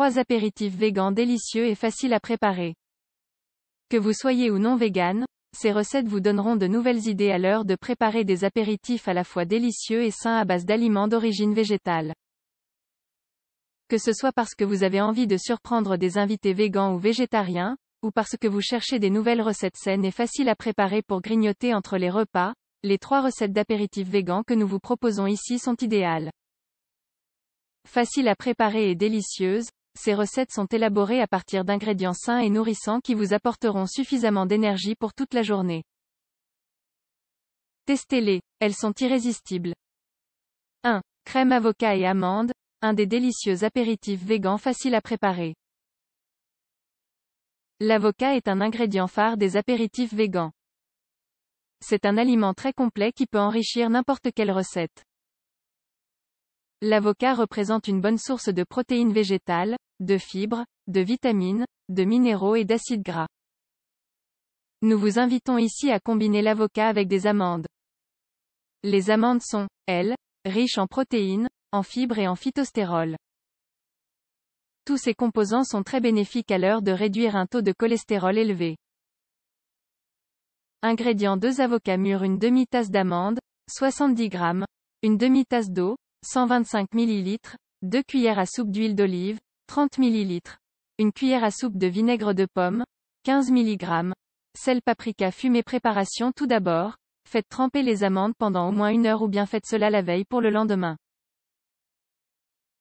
3 apéritifs végans délicieux et faciles à préparer. Que vous soyez ou non vegan, ces recettes vous donneront de nouvelles idées à l'heure de préparer des apéritifs à la fois délicieux et sains à base d'aliments d'origine végétale. Que ce soit parce que vous avez envie de surprendre des invités végans ou végétariens, ou parce que vous cherchez des nouvelles recettes saines et faciles à préparer pour grignoter entre les repas, les 3 recettes d'apéritifs végans que nous vous proposons ici sont idéales. Faciles à préparer et délicieuses, ces recettes sont élaborées à partir d'ingrédients sains et nourrissants qui vous apporteront suffisamment d'énergie pour toute la journée. Testez-les, elles sont irrésistibles. 1. Crème avocat et amande, un des délicieux apéritifs végans faciles à préparer. L'avocat est un ingrédient phare des apéritifs végans. C'est un aliment très complet qui peut enrichir n'importe quelle recette. L'avocat représente une bonne source de protéines végétales, de fibres, de vitamines, de minéraux et d'acides gras. Nous vous invitons ici à combiner l'avocat avec des amandes. Les amandes sont, elles, riches en protéines, en fibres et en phytostérol. Tous ces composants sont très bénéfiques à l'heure de réduire un taux de cholestérol élevé. Ingrédients: 2 avocats mûrs, une demi-tasse d'amandes, 70 g, une demi-tasse d'eau, 125 ml, 2 cuillères à soupe d'huile d'olive, 30 ml, une cuillère à soupe de vinaigre de pomme, 15 mg, sel, paprika fumé. Préparation: tout d'abord, faites tremper les amandes pendant au moins 1 heure ou bien faites cela la veille pour le lendemain.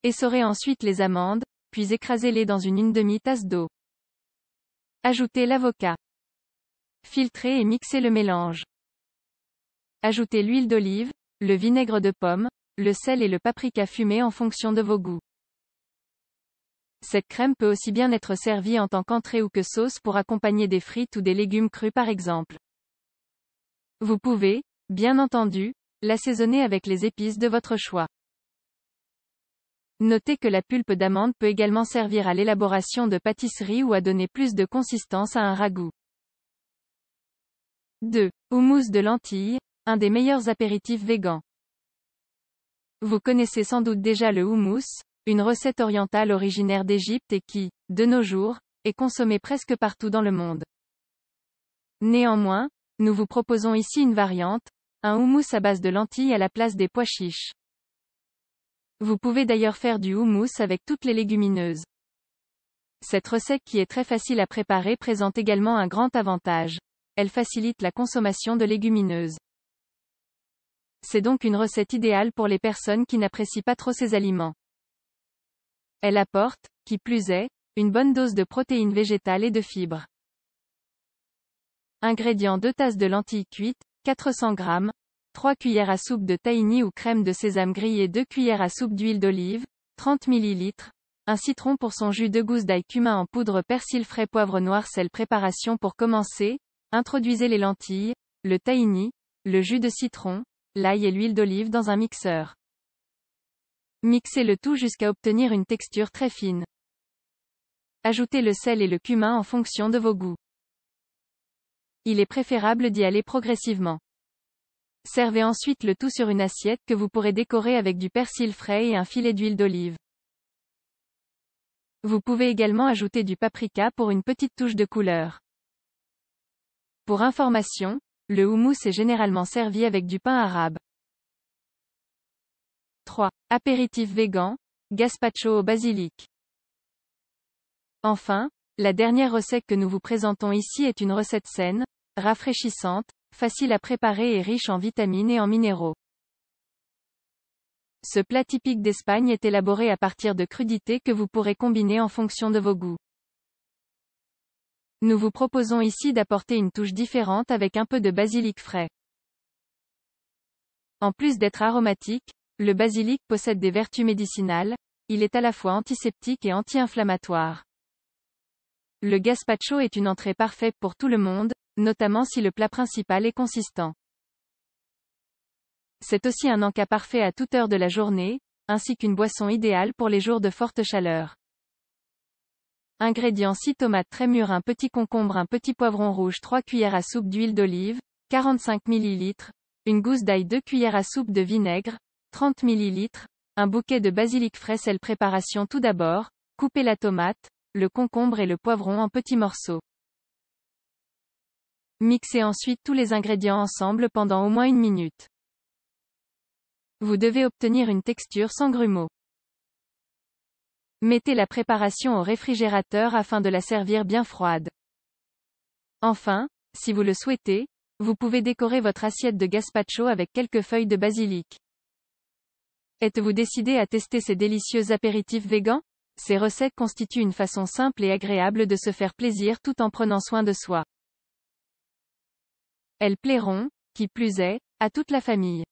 Essorez ensuite les amandes, puis écrasez-les dans une demi-tasse d'eau. Ajoutez l'avocat. Filtrez et mixez le mélange. Ajoutez l'huile d'olive, le vinaigre de pomme, le sel et le paprika fumé en fonction de vos goûts. Cette crème peut aussi bien être servie en tant qu'entrée ou que sauce pour accompagner des frites ou des légumes crus par exemple. Vous pouvez, bien entendu, l'assaisonner avec les épices de votre choix. Notez que la pulpe d'amande peut également servir à l'élaboration de pâtisseries ou à donner plus de consistance à un ragoût. 2. Houmous de lentilles, un des meilleurs apéritifs végans. Vous connaissez sans doute déjà le houmous, une recette orientale originaire d'Égypte et qui, de nos jours, est consommée presque partout dans le monde. Néanmoins, nous vous proposons ici une variante, un houmous à base de lentilles à la place des pois chiches. Vous pouvez d'ailleurs faire du houmous avec toutes les légumineuses. Cette recette qui est très facile à préparer présente également un grand avantage. Elle facilite la consommation de légumineuses. C'est donc une recette idéale pour les personnes qui n'apprécient pas trop ces aliments. Elle apporte, qui plus est, une bonne dose de protéines végétales et de fibres. Ingrédients: 2 tasses de lentilles cuites, 400 g, 3 cuillères à soupe de tahini ou crème de sésame grillée, 2 cuillères à soupe d'huile d'olive, 30 ml, un citron pour son jus, 2 gousses d'ail, cumin en poudre, persil frais, poivre noir, sel. Préparation: pour commencer, introduisez les lentilles, le tahini, le jus de citron, l'ail et l'huile d'olive dans un mixeur. Mixez le tout jusqu'à obtenir une texture très fine. Ajoutez le sel et le cumin en fonction de vos goûts. Il est préférable d'y aller progressivement. Servez ensuite le tout sur une assiette que vous pourrez décorer avec du persil frais et un filet d'huile d'olive. Vous pouvez également ajouter du paprika pour une petite touche de couleur. Pour information, le houmous est généralement servi avec du pain arabe. 3. Apéritif végan, gazpacho au basilic. Enfin, la dernière recette que nous vous présentons ici est une recette saine, rafraîchissante, facile à préparer et riche en vitamines et en minéraux. Ce plat typique d'Espagne est élaboré à partir de crudités que vous pourrez combiner en fonction de vos goûts. Nous vous proposons ici d'apporter une touche différente avec un peu de basilic frais. En plus d'être aromatique, le basilic possède des vertus médicinales, il est à la fois antiseptique et anti-inflammatoire. Le gazpacho est une entrée parfaite pour tout le monde, notamment si le plat principal est consistant. C'est aussi un encas parfait à toute heure de la journée, ainsi qu'une boisson idéale pour les jours de forte chaleur. Ingrédients: 6 tomates très mûres, un petit concombre, un petit poivron rouge, 3 cuillères à soupe d'huile d'olive, 45 ml, une gousse d'ail, 2 cuillères à soupe de vinaigre, 30 ml, un bouquet de basilic frais. Sel. Préparation: tout d'abord, Coupez la tomate, le concombre et le poivron en petits morceaux. Mixez ensuite tous les ingrédients ensemble pendant au moins 1 minute. Vous devez obtenir une texture sans grumeaux. Mettez la préparation au réfrigérateur afin de la servir bien froide. Enfin, si vous le souhaitez, vous pouvez décorer votre assiette de gazpacho avec quelques feuilles de basilic. Êtes-vous décidé à tester ces délicieux apéritifs végans? Ces recettes constituent une façon simple et agréable de se faire plaisir tout en prenant soin de soi. Elles plairont, qui plus est, à toute la famille.